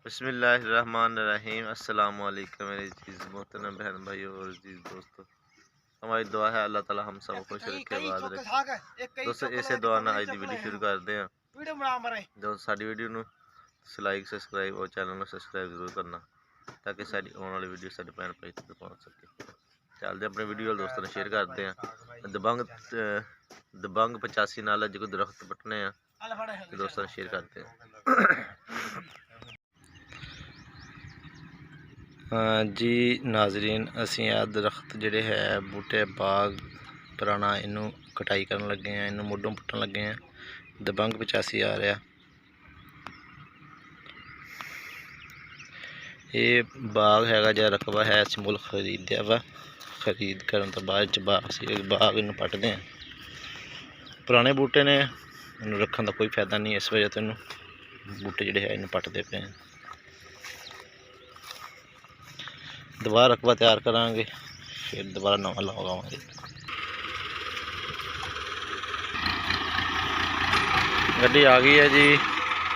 बिस्मिल्लाहिर्रहमानिर्रहीम। अस्सलाम वालेकुम मेरे अजीज़ मोहतरम बहन भाई और अजीज़ दोस्तों, हमारी दुआ है अल्लाह ताला हम सब खुश रखे बाद रखे। दोस्तों इसे दुआ ना आज दी वीडियो शुरू करते हैं। दोस्तों साडी वीडियो नू लाइक सब्सक्राइब और चैनल में सब्सक्राइब जरूर करना ताकि साडी आने वाली वीडियो साडे भैन भाई तक पहुँच सके। चलते अपने वीडियो दोस्तों ने शेयर करते हैं। दबंग 85 नाल जो दरख्त पटने हैं दोस्तों ने शेयर करते हैं। जी नाजरीन, असी आ दरख्त जोड़े है बूटे बाग पुराना इनू कटाई करन लगे हैं, इनू मुडों पुट्टन लगे हैं। दबंग 85 आ रहा। ये बाग हैगा जो रकबा है अस मुल खरीदया वा, खरीद करन तो बाद बाग इनू पटते हैं। पुराने बूटे ने इनू रखने का कोई फायदा नहीं, इस वजह तो इनू बूटे जोड़े है इनू पटते पे हैं। दोबारा रकबा तैयार करांगे फिर दोबारा नवा लगावांगे। गड्डी आ गई है जी,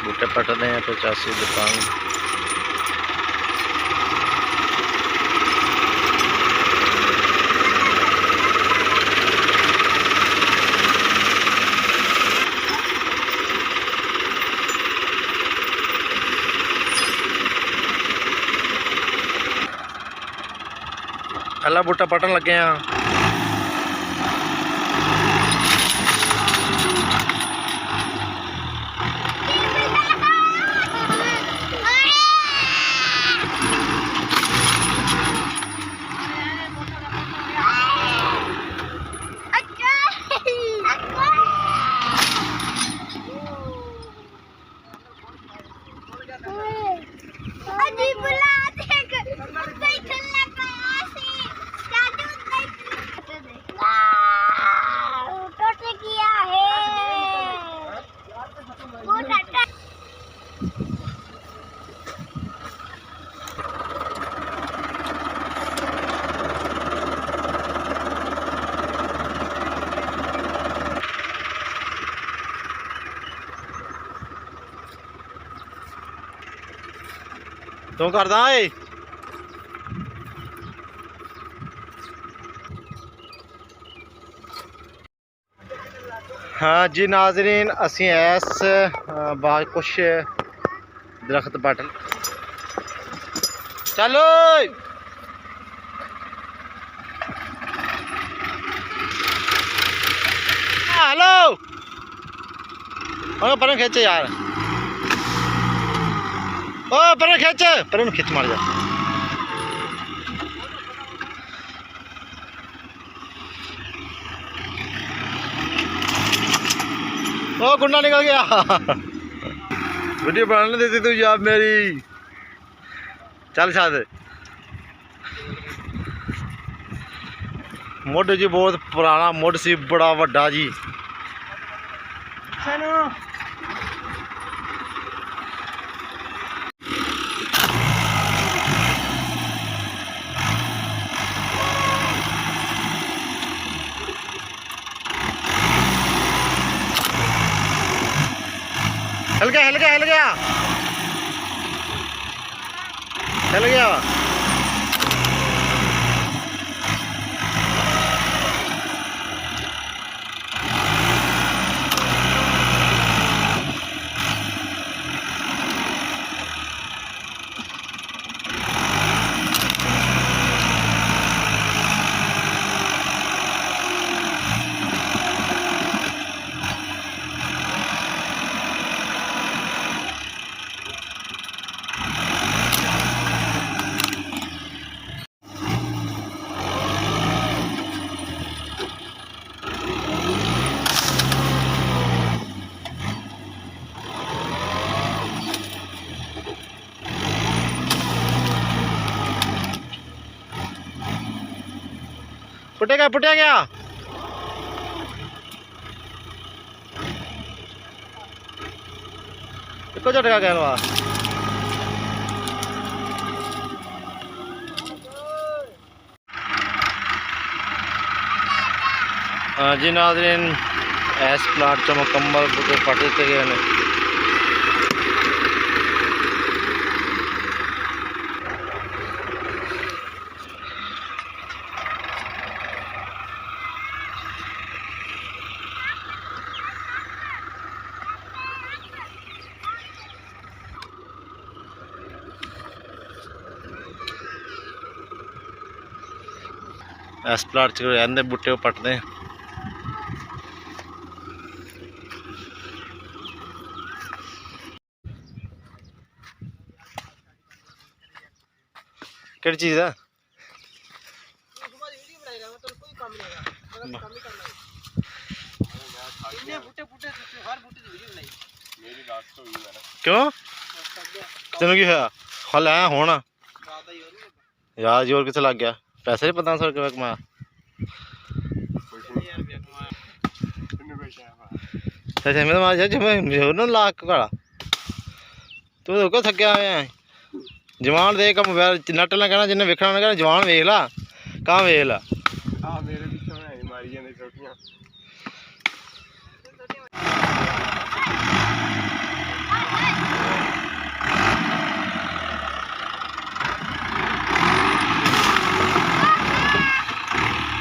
बूटे पटने हैं 85 दबंग। पहला बूटा पटन लगे हैं। तू करदा है हाँ जी नाजरीन, असी ऐस बाद कुछ दरख्त पट चलो हेलो पर खिंच यार, ओ पर खिंच मार जा। ओ गुंडा निकल गया। वीडियो बनाने देती तू यार मेरी। चल साथ मुड जी बहुत पुराना मुड सी, बड़ा वड्डा जी। हिल गया चल गया। पुटेगा गया। इको झटका गया। जी नाज़रीन, इस प्लांट चो मुकम्मल बूटे पट दिते गए हैं। इस प्लाट च रहंदे बूटे पटते हैं। किहड़ी चीज़ है? क्यों तेन की होया? हल है हुण यार जोर कितने लग गया? पैसे नहीं 1500 रुपये कमाया। अच्छा मैं लाख घड़ा तू तो थकिया हुआ जवान दे कम नट ना कहना जिन्हें वेखना कहना जवान वेख ला कहाँ वेख ला।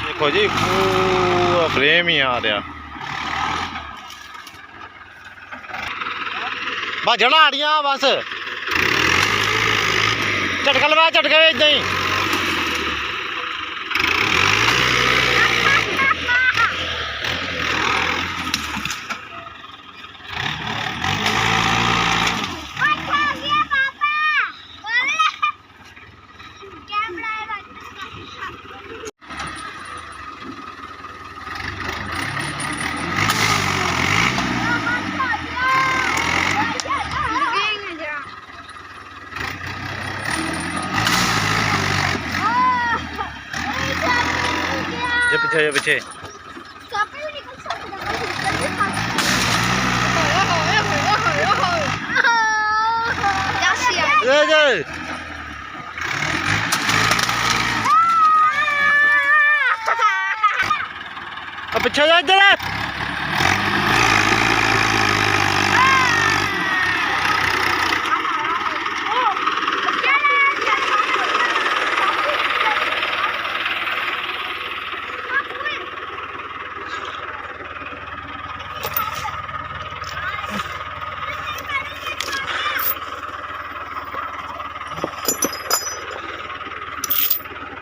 देखो जी पूरा फ्रेम ही आ रहा बस जड़ा आ रही बस झटका लवा झटका इदा ही पीछे पीछे पीछे जा इधर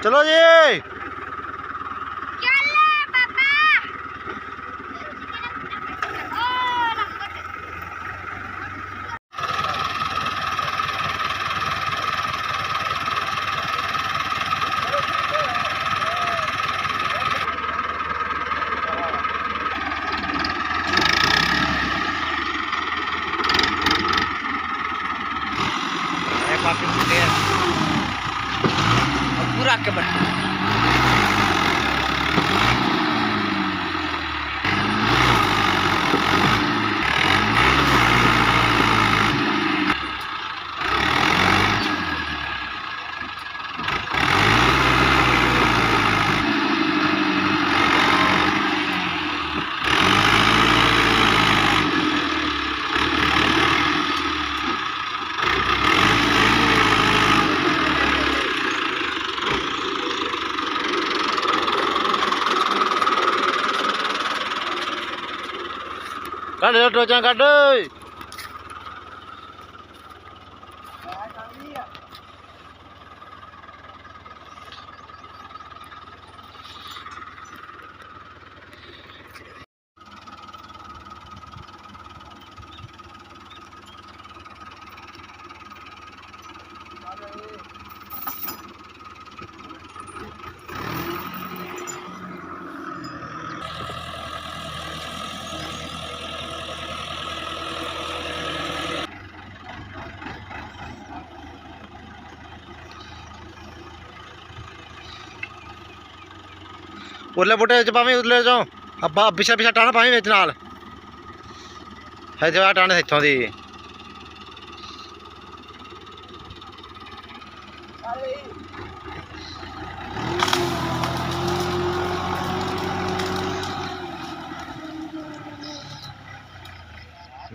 चलो जी पूरा के बैठ कट टोचा कट उरले बूटे पावे उरले चो अब्बा पिछा पिछा टाना पावे बिच नाल है जवा टाने इत्थों दी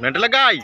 मिनट लगा आई